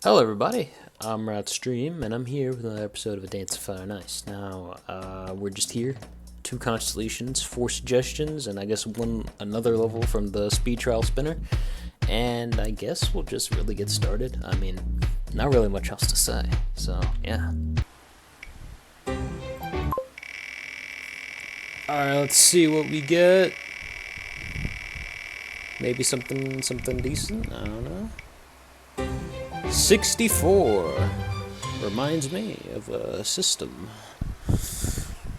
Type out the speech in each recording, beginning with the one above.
Hello, everybody. I'm Wroughtstream, and I'm here with another episode of ADOFAI Nice. Now, we're just here, 2 constellations, 4 suggestions, and I guess another level from the speed trial spinner. And I guess we'll just really get started. I mean, not really much else to say. So, yeah. Alright, let's see what we get. Maybe something decent? I don't know. 64 reminds me of a system.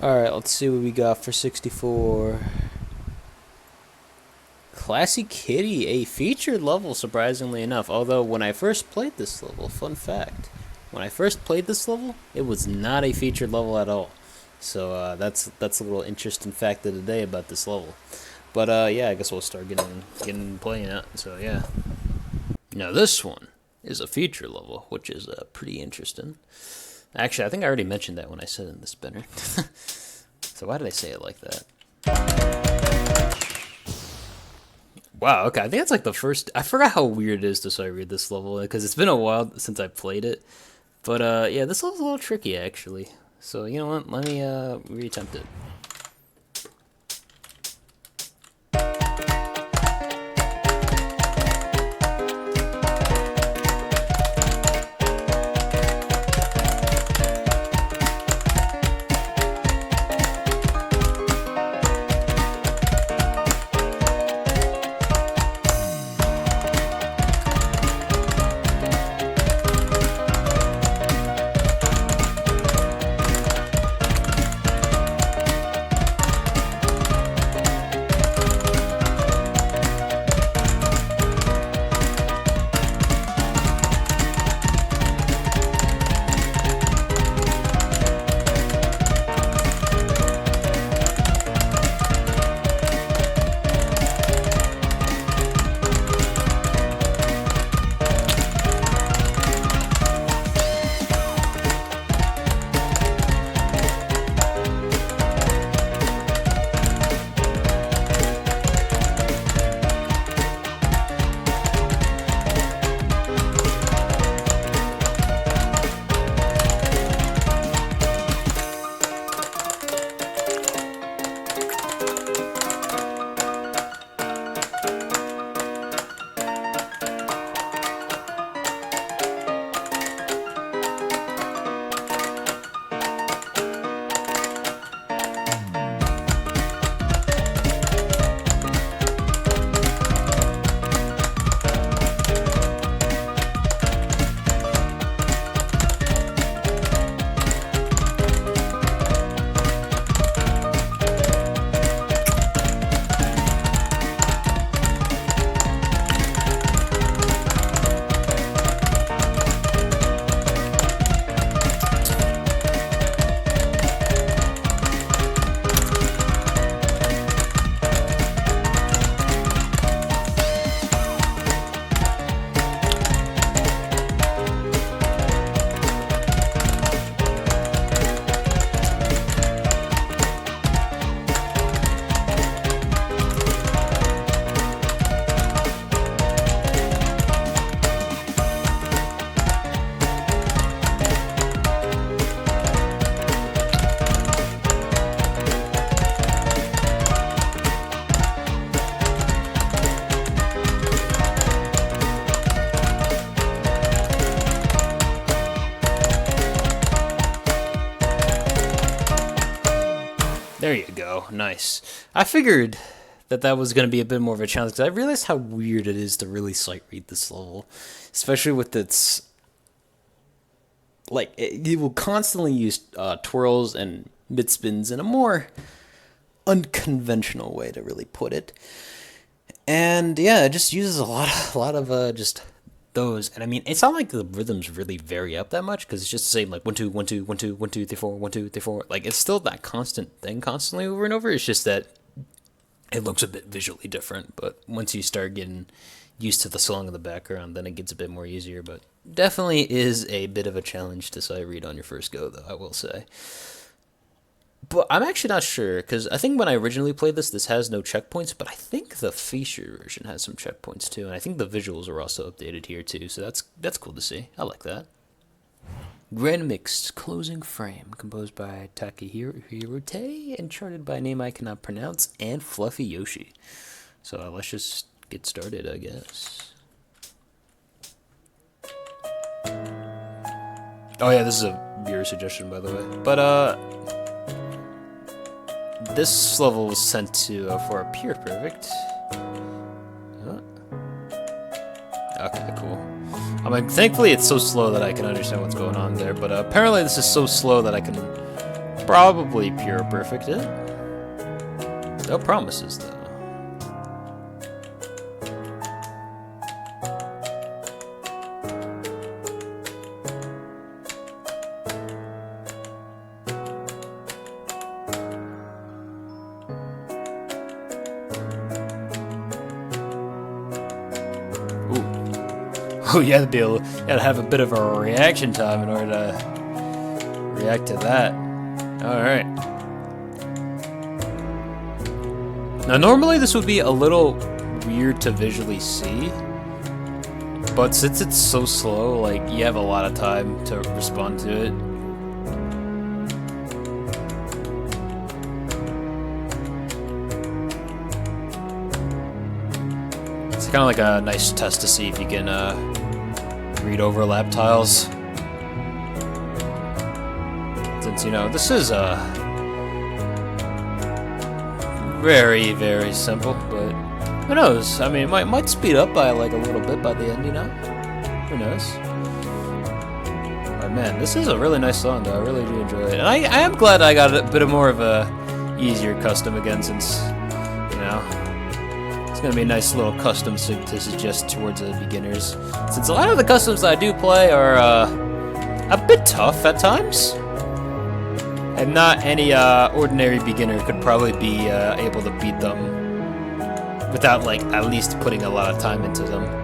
Alright, let's see what we got for 64. Classy Kitty, a featured level, surprisingly enough. Although, when I first played this level, fun fact, when I first played this level, it was not a featured level at all. So, that's a little interesting fact of the day about this level. But, yeah, I guess we'll start getting playing it. So, yeah. Now, this one is a feature level, which is pretty interesting. Actually, I think I already mentioned that when I said it in the spinner. So why did I say it like that? Wow, okay, I think that's like the first... I forgot how weird it is to read this level, because it's been a while since I played it. But, yeah, this level's a little tricky, actually. So, you know what, let me re-attempt it. There you go. Nice. I figured that was going to be a bit more of a challenge, because I realized how weird it is to really sight read this level. Especially with its... Like, it will constantly use twirls and mid-spins in a more unconventional way, to really put it. And, yeah, it just uses a lot of just those. And I mean, it's not like the rhythms really vary up that much, because it's just the same, like 1 2 1 2 1 2 1 2 3 4 1 2 3 4. Like, it's still that constant thing constantly over and over. It's just that it looks a bit visually different. But once you start getting used to the song in the background, then it gets a bit more easier. But definitely is a bit of a challenge to sight read on your first go, though, I will say. But I'm actually not sure, because I think when I originally played this has no checkpoints, but I think the feature version has some checkpoints too, and I think the visuals are also updated here too, so that's cool to see. I like that. Grand Mixed Closing Frame, composed by Takahiro Hirute and charted by a name I cannot pronounce, and Fluffy Yoshi. So let's just get started, I guess. Oh yeah, this is a viewer suggestion, by the way. But this level was sent to for a Pure Perfect. Okay, cool. I mean, thankfully it's so slow that I can understand what's going on there, but apparently this is so slow that I can probably Pure Perfect it. No promises, though. Oh, you have to have a bit of a reaction time in order to react to that. Alright. Now, normally this would be a little weird to visually see, but since it's so slow, like, you have a lot of time to respond to it. It's kind of like a nice test to see if you can, read overlap tiles. Since, you know, this is very, very simple, but who knows? I mean, it might speed up by like a little bit by the end, you know? Who knows? But man, this is a really nice song, though. I really do enjoy it. And I am glad I got a bit more of a easier custom again, since, you know, gonna be a nice little custom to suggest towards the beginners, since a lot of the customs that I do play are a bit tough at times, and not any ordinary beginner could probably be able to beat them without, like, at least putting a lot of time into them.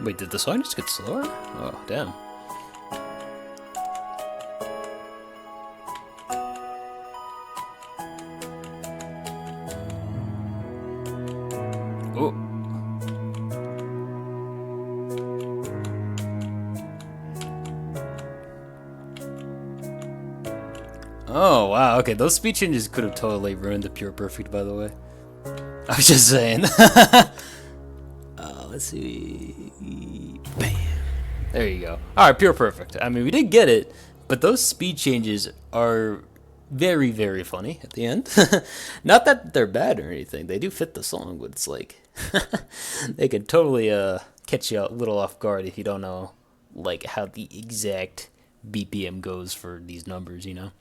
Wait, did the song just get slower? Oh, damn. Oh. Oh, wow. Okay, those speed changes could have totally ruined the Pure Perfect, by the way. I was just saying. Let's see. Bam. There you go. Alright, Pure Perfect. I mean, we did get it, but those speed changes are very, very funny at the end. Not that they're bad or anything. They do fit the song, but it's like they can totally catch you a little off guard if you don't know, like, how the exact BPM goes for these numbers, you know?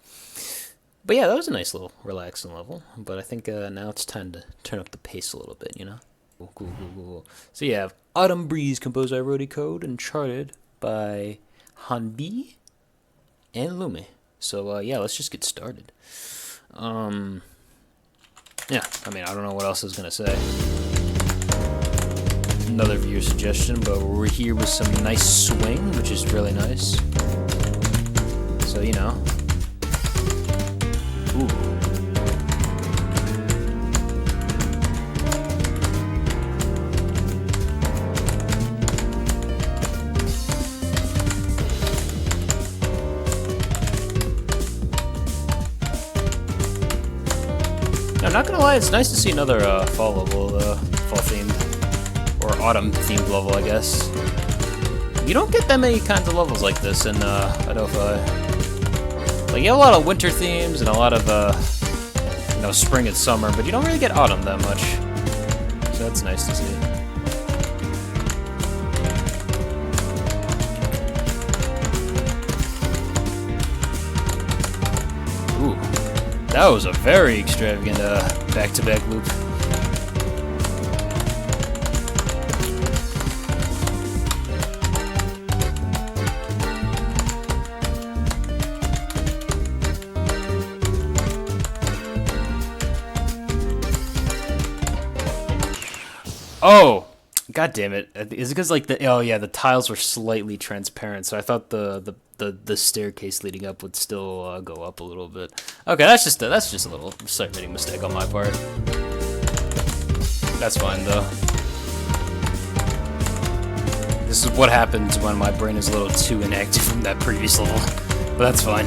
But yeah, that was a nice little relaxing level. But I think now it's time to turn up the pace a little bit, you know? Cool. So you have Autumn Breeze, composed by Rody Code and charted by Hanbi and Lumi. So yeah, let's just get started. Yeah, I mean, I don't know what else I was gonna say. Another viewer suggestion, but we're here with some nice swing, which is really nice. So, you know. Ooh. I'm not gonna lie, it's nice to see another fall level, fall themed, or autumn themed level, I guess. You don't get that many kinds of levels like this in ADOFAI. Like, you have a lot of winter themes and a lot of, you know, spring and summer, but you don't really get autumn that much. So that's nice to see. Ooh. That was a very extravagant back-to-back loop. Oh, god damn it! Is it because like the tiles were slightly transparent, so I thought the staircase leading up would still go up a little bit. Okay, that's just a little submitting mistake on my part. That's fine though. This is what happens when my brain is a little too inactive from that previous level, but that's fine.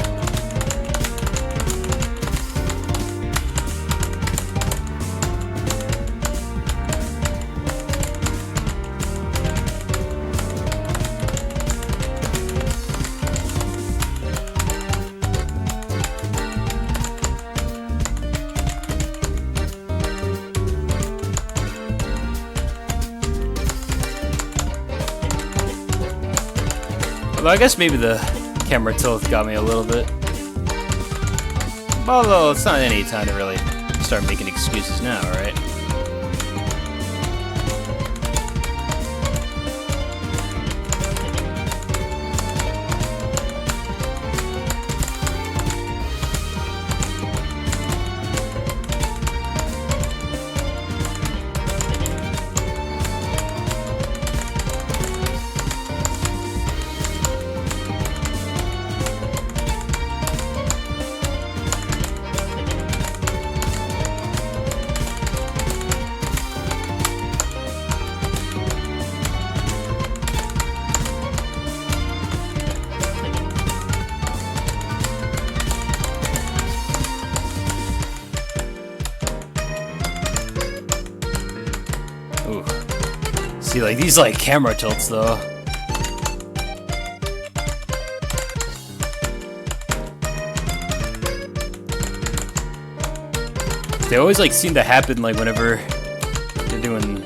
Although I guess maybe the camera tilt got me a little bit. Although it's not any time to really start making excuses now, right? Ooh. See, like, these, like, camera tilts, though. They always, like, seem to happen, like, whenever you're doing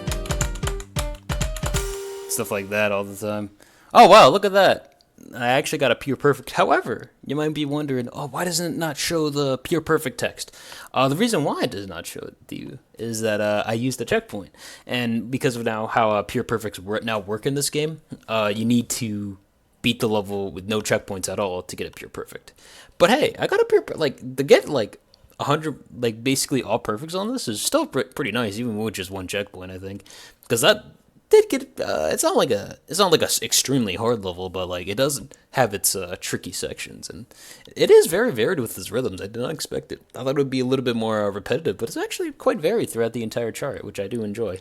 stuff like that all the time. Oh, wow, look at that. I actually got a pure perfect. However, you might be wondering, oh, why doesn't it not show the pure perfect text? The reason why it does not show it to you is that I used the checkpoint. And because of now how pure perfects now work in this game, you need to beat the level with no checkpoints at all to get a pure perfect. But hey, I got a pure, like, to get, like, 100, like, basically all perfects on this is still pretty nice, even with just one checkpoint, I think. Because that did get, it's not like a extremely hard level, but, like, it doesn't have its tricky sections, and it is very varied with its rhythms. I did not expect it. I thought it would be a little bit more repetitive, but it's actually quite varied throughout the entire chart, which I do enjoy.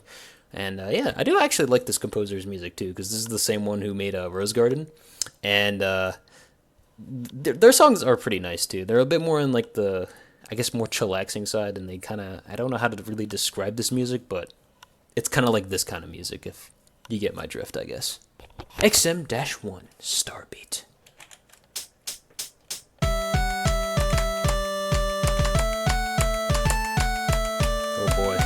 And yeah, I do actually like this composer's music too, because this is the same one who made Rose Garden, and their songs are pretty nice too. They're a bit more in like the, I guess, more chillaxing side, and they kind of, I don't know how to really describe this music, but it's kind of like this kind of music, if you get my drift, I guess. XM-1 Starbeat. Oh boy.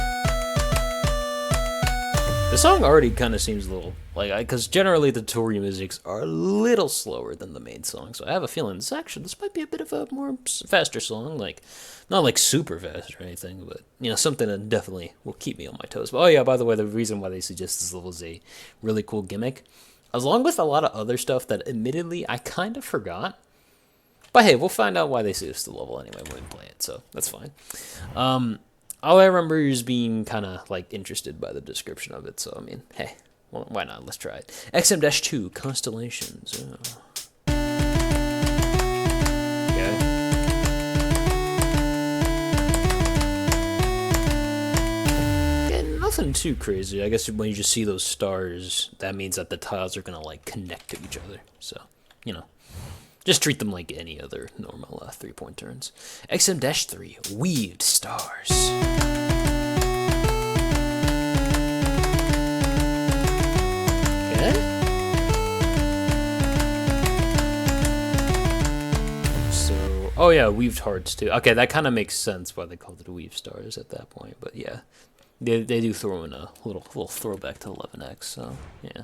The song already kind of seems a little, like, because generally the tutorial musics are a little slower than the main song, so I have a feeling this might be a bit of a more faster song, like, not like super fast or anything, but, you know, something that definitely will keep me on my toes. But, oh yeah, by the way, the reason why they suggest this level is a really cool gimmick, along with a lot of other stuff that, admittedly, I kind of forgot. But hey, we'll find out why they suggest the level anyway when we play it, so that's fine. All I remember is being kind of, like, interested by the description of it, so, I mean, hey, well, why not? Let's try it. XM-2 Constellations. Oh. Nothing too crazy. I guess when you just see those stars, that means that the tiles are gonna, like, connect to each other. So, you know, just treat them like any other normal 3-point turns. XM-3 Weaved Stars. Okay. So, oh yeah, Weaved Hearts too. Okay, that kind of makes sense why they called it Weaved Stars at that point. But yeah. They do throw in a little throwback to 11X, so yeah.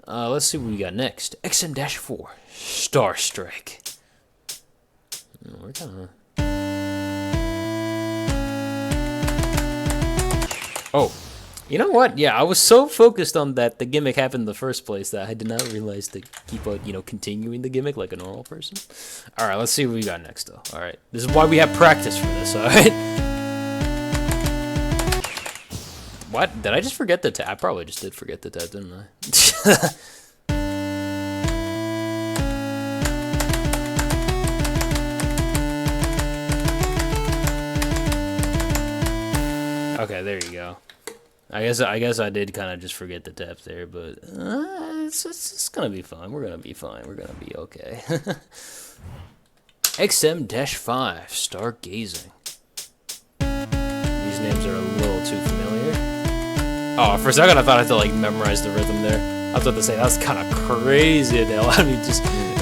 Let's see what we got next. XM-4 Star Strike. We're kind of. Oh, you know what? Yeah, I was so focused on that the gimmick happened in the first place that I did not realize to keep on, continuing the gimmick like a normal person. All right, let's see what we got next, though. All right, this is why we have practice for this. All right. What? Did I just forget the tab? I probably just did forget the tab, didn't I? Okay, there you go. I guess I did kind of just forget the tabs there, but it's gonna be fine. We're gonna be fine. We're gonna be okay. XM-5 Stargazing. These names are a little too familiar. Oh, for a second I thought I had to like memorize the rhythm there. I was about to say that's kind of crazy. They allowed me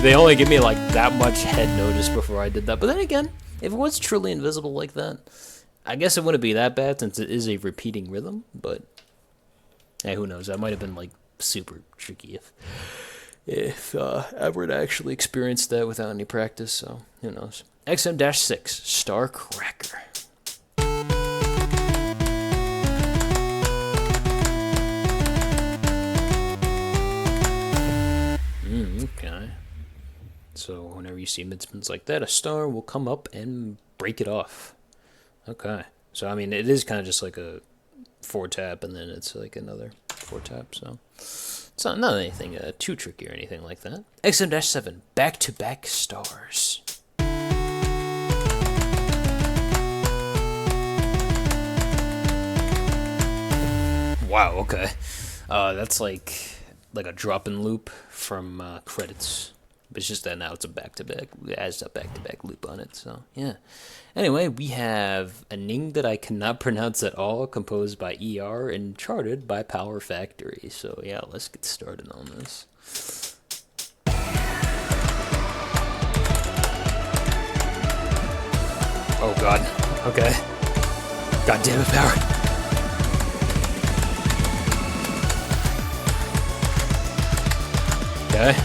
they only give me like that much head notice before I did that. But then again, if it was truly invisible like that, I guess it wouldn't be that bad since it is a repeating rhythm. But hey, who knows? That might have been like super tricky if Edward actually experienced that without any practice. So who knows? XM-6 Star Cracker. Okay. So whenever you see mid-spins like that, a star will come up and break it off. Okay. So I mean, it is kind of just like a 4-tap, and then it's like another 4-tap. So it's not anything too tricky or anything like that. XM-7 back-to-back stars. Wow. Okay. That's like a drop-in loop from credits. But it's just that now it's a back-to-back. It has a back-to-back loop on it. So yeah. Anyway, we have a ning that I cannot pronounce at all, composed by ER and charted by Power Factory. So yeah, let's get started on this. Oh god. Okay. God damn it, Power. Okay.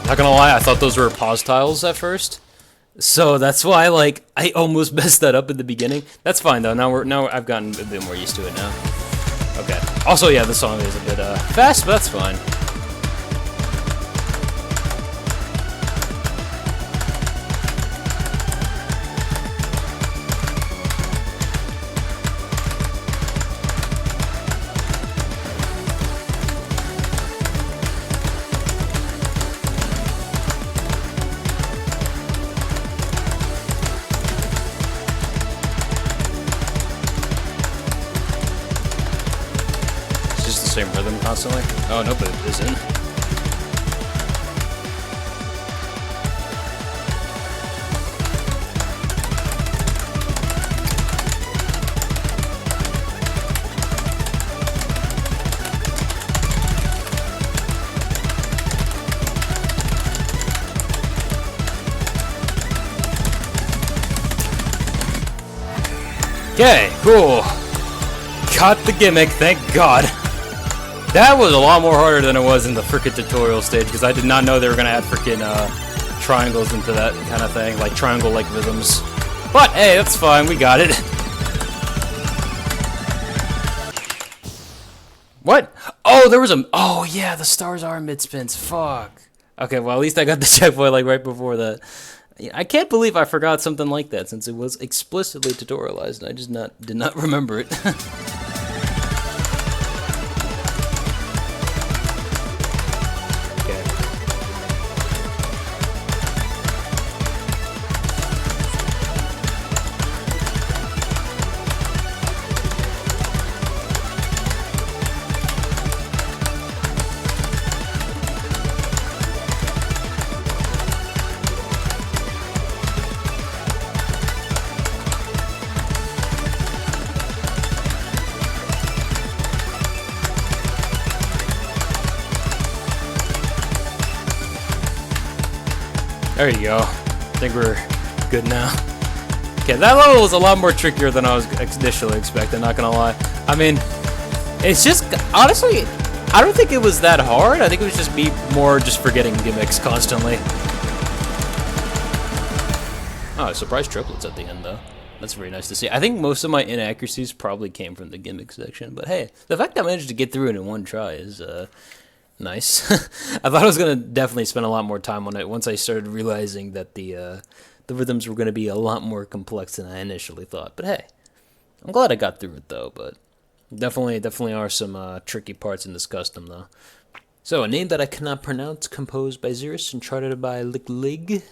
Not gonna lie, I thought those were pause tiles at first. So that's why, like, I almost messed that up in the beginning. That's fine though. Now I've gotten a bit more used to it now. Okay. Also, yeah, the song is a bit fast, but that's fine. Same rhythm constantly? Oh, nope, it isn't. Okay, cool. Got the gimmick, thank God. That was a lot more harder than it was in the frickin' tutorial stage, because I did not know they were going to add frickin' triangles into that kind of thing, like triangle-like rhythms. But, hey, that's fine, we got it. What? Oh, there was a... Oh, yeah, the stars are mid-spins, fuck. Okay, well, at least I got the checkpoint, like, right before that. I can't believe I forgot something like that, since it was explicitly tutorialized, and I just did not remember it. There you go. I think we're good now. Okay, that level was a lot more trickier than I was initially expecting, not gonna lie. I mean, it's just, honestly, I don't think it was that hard. I think it was just me more just forgetting gimmicks constantly. Oh, surprise triplets at the end, though. That's very nice to see. I think most of my inaccuracies probably came from the gimmick section, but hey, the fact I managed to get through it in one try is, nice. I thought I was gonna definitely spend a lot more time on it once I started realizing that the rhythms were gonna be a lot more complex than I initially thought. But hey, I'm glad I got through it though, but definitely are some tricky parts in this custom though. So, a name that I cannot pronounce, composed by Xerus and charted by Lig.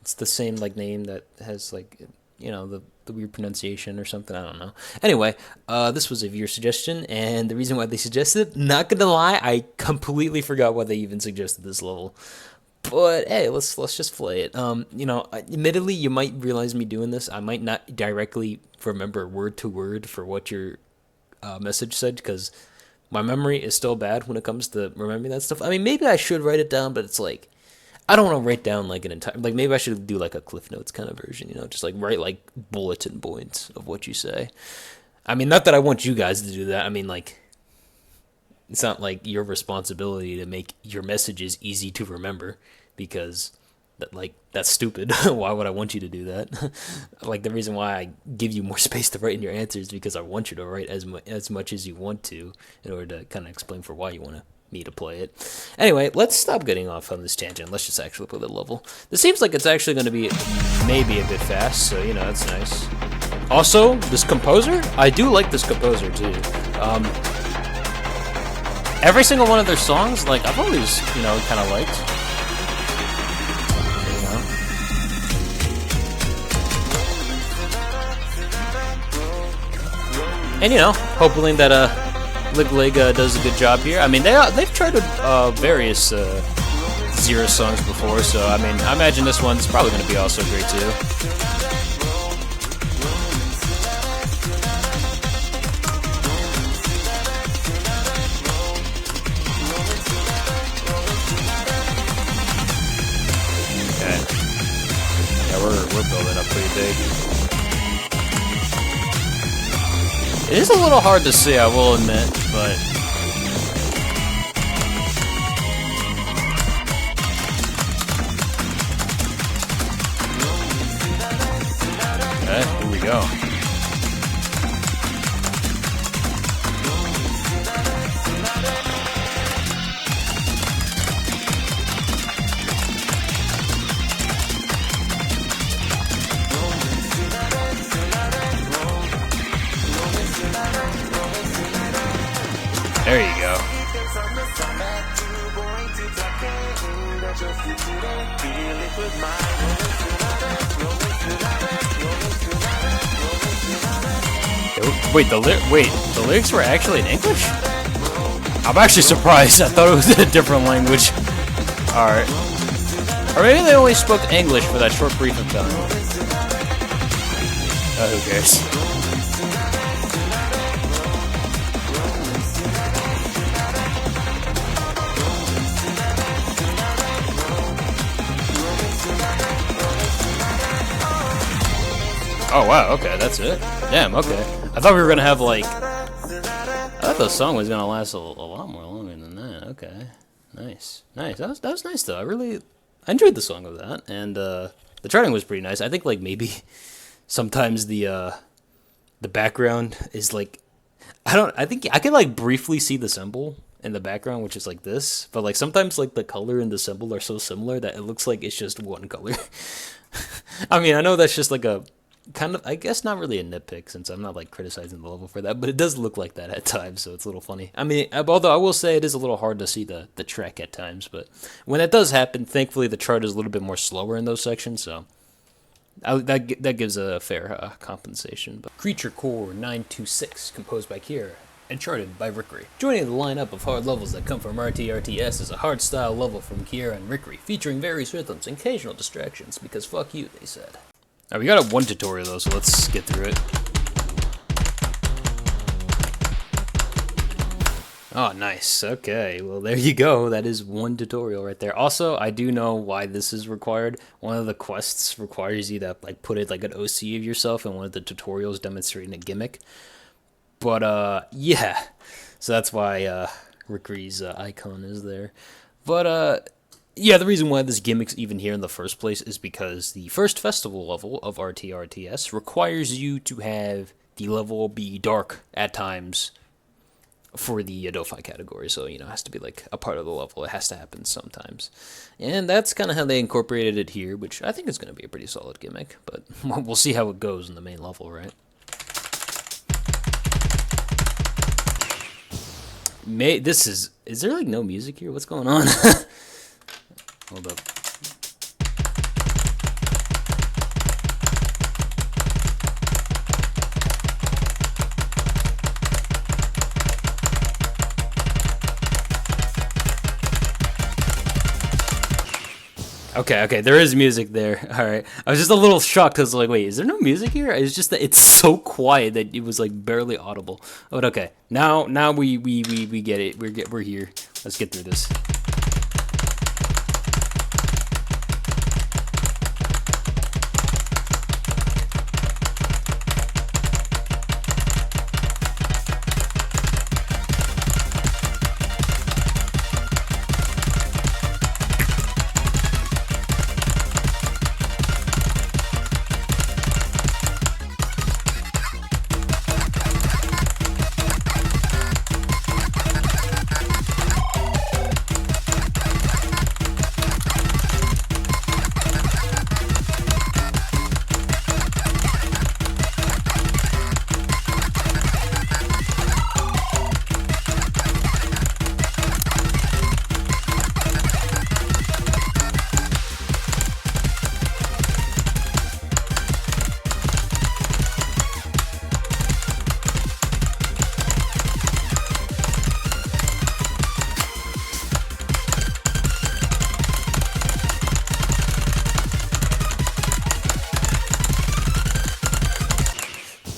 It's the same like name that has like, the weird pronunciation or something. I don't know. Anyway, this was a viewer suggestion, and the reason why they suggested, not gonna lie, I completely forgot why they even suggested this level. But hey, let's just play it. Admittedly, you might realize me doing this. I might not directly remember word to word for what your message said, because my memory is still bad when it comes to remembering that stuff. I mean, maybe I should write it down, but it's like, I don't want to write down like an entire, like maybe I should do like a Cliff Notes kind of version, just like write like bulletin points of what you say. I mean, not that I want you guys to do that. I mean, like, it's not like your responsibility to make your messages easy to remember, because that's stupid. Why would I want you to do that? Like, the reason why I give you more space to write in your answers is because I want you to write as much as you want to, in order to kind of explain for why you want me to play it. Anyway, let's stop getting off on this tangent. Let's just actually play the level. This seems like it's actually going to be maybe a bit fast, so that's nice. Also, this composer, I do like this composer too. Every single one of their songs, like, I've always kind of liked. And hoping that Lig does a good job here. I mean, they've tried various Xerus songs before, so I mean, I imagine this one's probably going to be also great too. Okay. Yeah, we're building up pretty big. It is a little hard to see, I will admit, but okay, here we go. There you go. Wait, the lyrics were actually in English? I'm actually surprised. I thought it was in a different language. Alright. Or maybe they only spoke English for that short brief of time. Who cares? Oh wow, okay, that's it. Damn, okay. I thought we were gonna have like, I thought the song was gonna last a lot more longer than that. Okay, nice. That was nice though. I enjoyed the song of that, and the charting was pretty nice. I think like maybe sometimes the background is like, I think I can like briefly see the symbol in the background, which is like this, but like sometimes like the color and the symbol are so similar that it looks like it's just one color. I mean, I know that's just like a kind of, I guess, not really a nitpick, since I'm not like criticizing the level for that, but it does look like that at times, so it's a little funny. I mean, although I will say it is a little hard to see the track at times, but when that does happen, thankfully the chart is a little bit more slower in those sections, so that gives a fair compensation. But Creature Core 926, composed by Kira and charted by Rickery. Joining the lineup of hard levels that come from RTRTS is a hard-style level from Kiera and Rickery, featuring various rhythms and occasional distractions, because fuck you, they said. Alright, we got one tutorial though, so let's get through it. Oh, nice. Okay, well there you go. That is one tutorial right there. Also, I do know why this is required. One of the quests requires you to like put it like an OC of yourself in one of the tutorials demonstrating a gimmick. But yeah, so that's why Rickery's icon is there. But yeah, the reason why this gimmick's even here in the first place is because the first festival level of RTRTS requires you to have the level be dark at times for the ADOFAI category, so it has to be like a part of the level. It has to happen sometimes, and that's kind of how they incorporated it here, which I think is going to be a pretty solid gimmick. But we'll see how it goes in the main level, right? This is there like no music here? What's going on? Hold up. Okay, there is music there. All right, I was just a little shocked because like, wait, is there no music here? It's just that it's so quiet that it was like barely audible. But okay, now we get it. We're here. Let's get through this.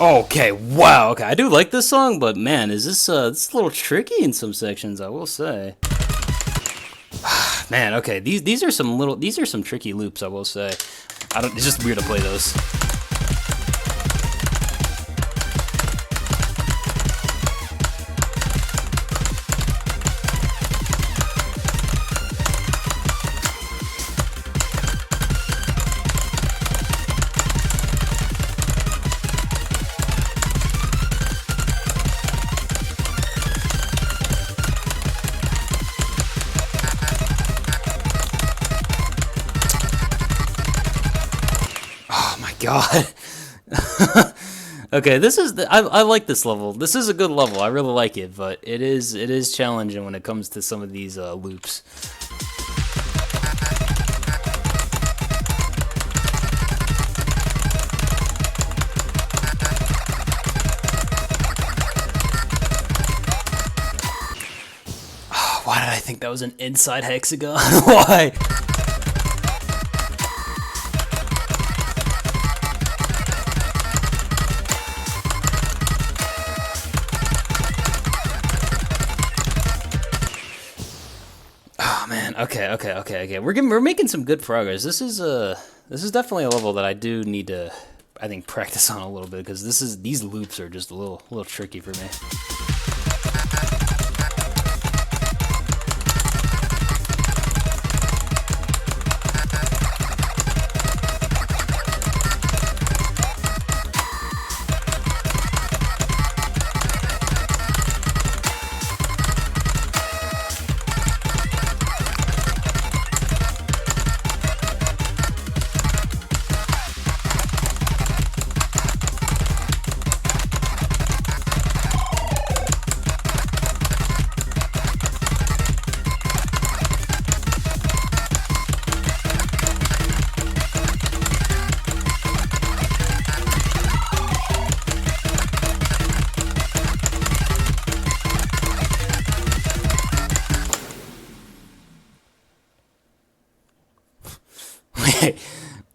Okay, wow. Okay, I do like this song, but man, is this a little tricky in some sections, I will say. Man, okay, these are some tricky loops, I will say. It's just weird to play those. God. Okay, I like this level. This is a good level. I really like it, but it is challenging when it comes to some of these loops. Oh, why did I think that was an inside hexagon? Why? Okay. We're making some good progress. This is definitely a level that I do need to, I think, practice on a little bit because these loops are just a little tricky for me.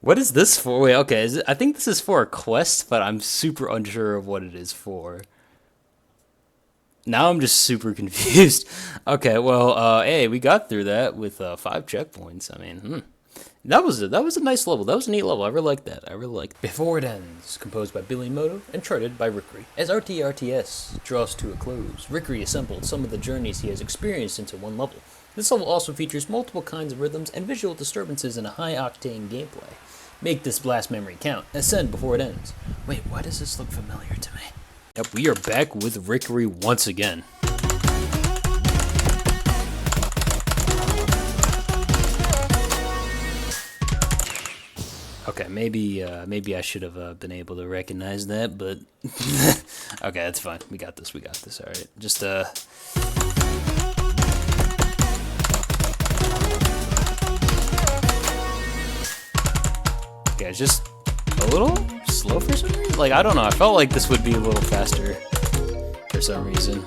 What is this for? Wait, okay, I think this is for a quest, but I'm super unsure of what it is for. Now I'm just super confused. Okay, well, hey, we got through that with 5 checkpoints. I mean, that was a nice level. That was a neat level. I really like that. I really like. Before It Ends, composed by Billy Moto and charted by Rickery. As RTRTS draws to a close, Rickery assembled some of the journeys he has experienced into one level. This level also features multiple kinds of rhythms and visual disturbances in a high-octane gameplay. Make this blast memory count. Ascend before it ends. Wait, why does this look familiar to me? Yep, we are back with Rickery once again. Okay, maybe I should have been able to recognize that, but okay, that's fine. We got this. All right, just Yeah, it's just a little slow for some reason. Like, I don't know. I felt like this would be a little faster for some reason.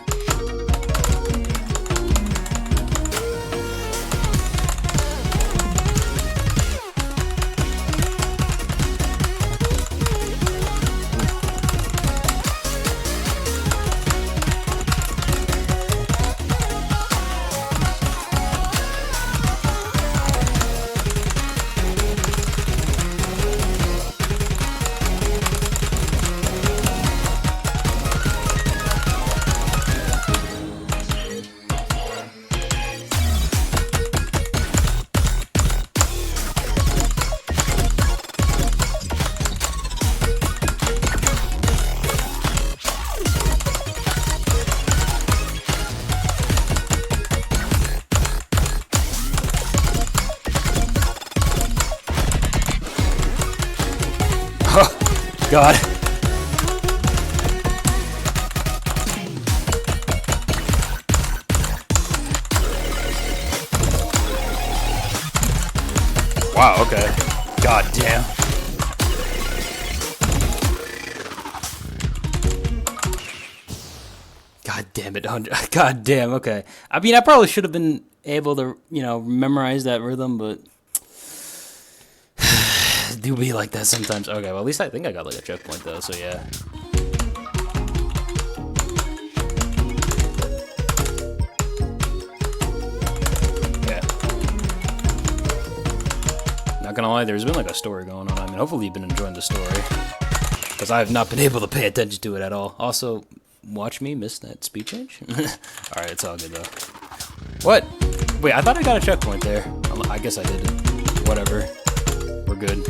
Oh, God. Wow, okay. God damn. God damn it, 100. God damn, okay. I mean, I probably should have been able to, memorize that rhythm, but it do be like that sometimes. Okay, well, at least I think I got like a checkpoint though, so yeah. Not gonna lie, there's been like a story going on. I mean, hopefully you've been enjoying the story, because I have not been able to pay attention to it at all. Also, watch me miss that speed change. Alright, it's all good though. What? Wait, I thought I got a checkpoint there. I guess I didn't. Whatever. We're good.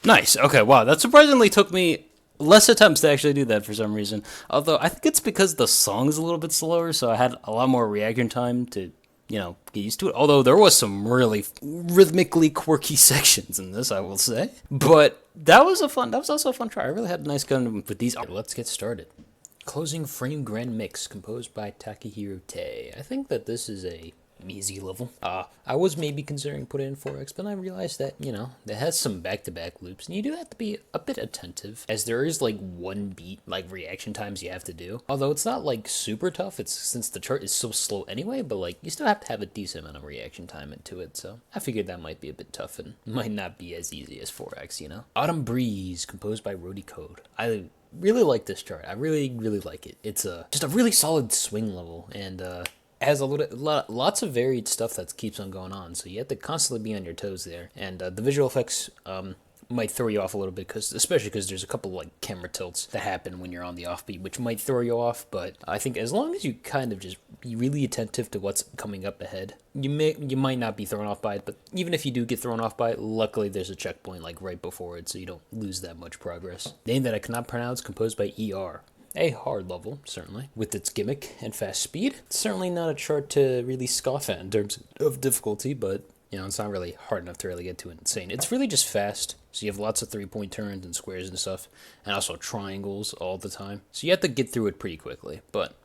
Nice. Okay, wow. That surprisingly took me less attempts to actually do that for some reason. Although, I think it's because the song's a little bit slower, so I had a lot more reaction time to, get used to it. Although, there was some really rhythmically quirky sections in this, I will say. But that was also a fun try. I really had a nice gun with these. Let's get started. Closing Frame Grand Mix, composed by Takahiro Tei. I think that this is a easy level. I was maybe considering putting in 4x, but I realized that, it has some back-to-back loops, and you do have to be a bit attentive, as there is, like, one beat, like, reaction times you have to do. Although it's not, like, super tough, since the chart is so slow anyway, but, like, you still have to have a decent amount of reaction time into it, so I figured that might be a bit tough, and might not be as easy as 4x, Autumn Breeze, composed by Rody Code. I really like this chart. I really, really like it. It's just a really solid swing level, and, has lots of varied stuff that keeps on going on, so you have to constantly be on your toes there. And the visual effects might throw you off a little bit, especially because there's a couple like camera tilts that happen when you're on the offbeat, which might throw you off. But I think as long as you kind of just be really attentive to what's coming up ahead, you might not be thrown off by it. But even if you do get thrown off by it, luckily there's a checkpoint like right before it, so you don't lose that much progress. Name that I cannot pronounce, composed by ER. A hard level, certainly, with its gimmick and fast speed. It's certainly not a chart to really scoff at in terms of difficulty, but, it's not really hard enough to really get too insane. It's really just fast, so you have lots of three-point turns and squares and stuff, and also triangles all the time. So you have to get through it pretty quickly, but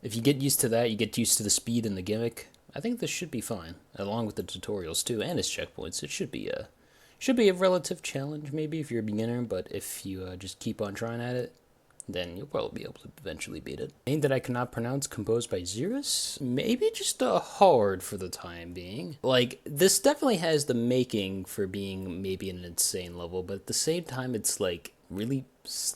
if you get used to that, you get used to the speed and the gimmick, I think this should be fine, along with the tutorials, too, and its checkpoints. It should be a relative challenge, maybe, if you're a beginner, but if you just keep on trying at it, then you'll probably be able to eventually beat it. Name that I cannot pronounce, composed by Xerus? Maybe just a hard for the time being. Like, this definitely has the making for being maybe an insane level, but at the same time, it's like really,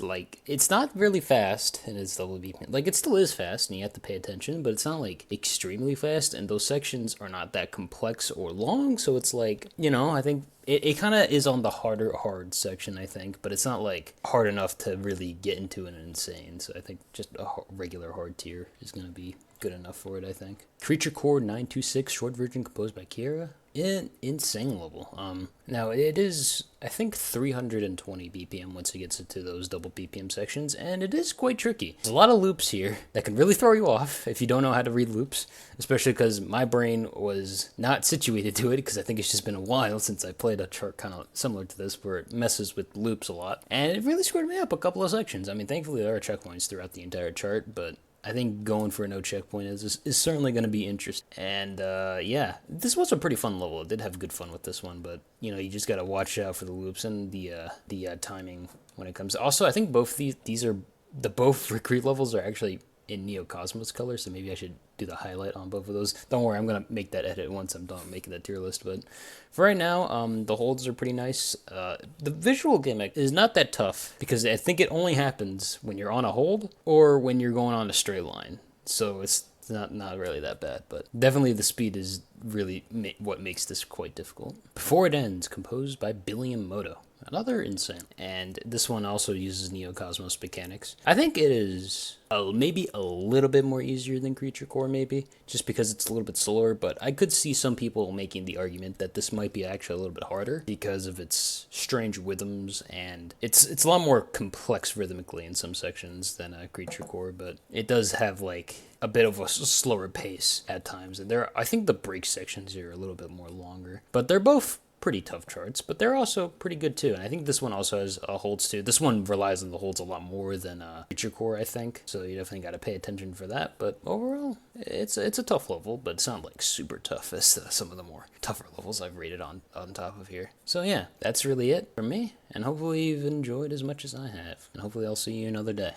like, it's not really fast in its level beat. Like, it still is fast and you have to pay attention, but it's not like extremely fast, and those sections are not that complex or long, so it's like, you know, I think it kind of is on the harder hard section, I think, but it's not like hard enough to really get into an insane. So I think just a regular hard tier is going to be good enough for it, I think. Creature Core 926, short version composed by Kira. Insane level. Now it is, I think, 320 BPM once it gets into those double BPM sections, and it is quite tricky. There's a lot of loops here that can really throw you off if you don't know how to read loops, especially because my brain was not situated to it, because I think it's just been a while since I played a chart kind of similar to this, where it messes with loops a lot, and it really screwed me up a couple of sections. I mean, thankfully there are checkpoints throughout the entire chart, but I think going for a no checkpoint is certainly going to be interesting. And yeah, this was a pretty fun level. I did have good fun with this one, but you know, you just got to watch out for the loops and the timing when it comes. Also, I think both these are both recruit levels are actually in Neo Cosmos color, so maybe I should do the highlight on both of those. Don't worry, I'm gonna make that edit once I'm done making that tier list. But for right now, the holds are pretty nice. The visual gimmick is not that tough because I think it only happens when you're on a hold or when you're going on a straight line. So it's not really that bad, but definitely the speed is really what makes this quite difficult. Before It Ends, composed by Billiam Moto. Another insane. And this one also uses Neo Cosmos mechanics. I think it is maybe a little bit more easier than Creature Core, maybe, just because it's a little bit slower, but I could see some people making the argument that this might be actually a little bit harder because of its strange rhythms, and it's a lot more complex rhythmically in some sections than Creature Core, but it does have like a bit of a slower pace at times, and I think the break sections here are a little bit more longer, but they're both pretty tough charts, but they're also pretty good too. And I think this one also has holds too. This one relies on the holds a lot more than Creature Core, I think. So you definitely got to pay attention for that. But overall, it's a tough level, but it's not like super tough as some of the more tougher levels I've rated on top of here. So yeah, that's really it for me. And hopefully you've enjoyed as much as I have. And hopefully I'll see you another day.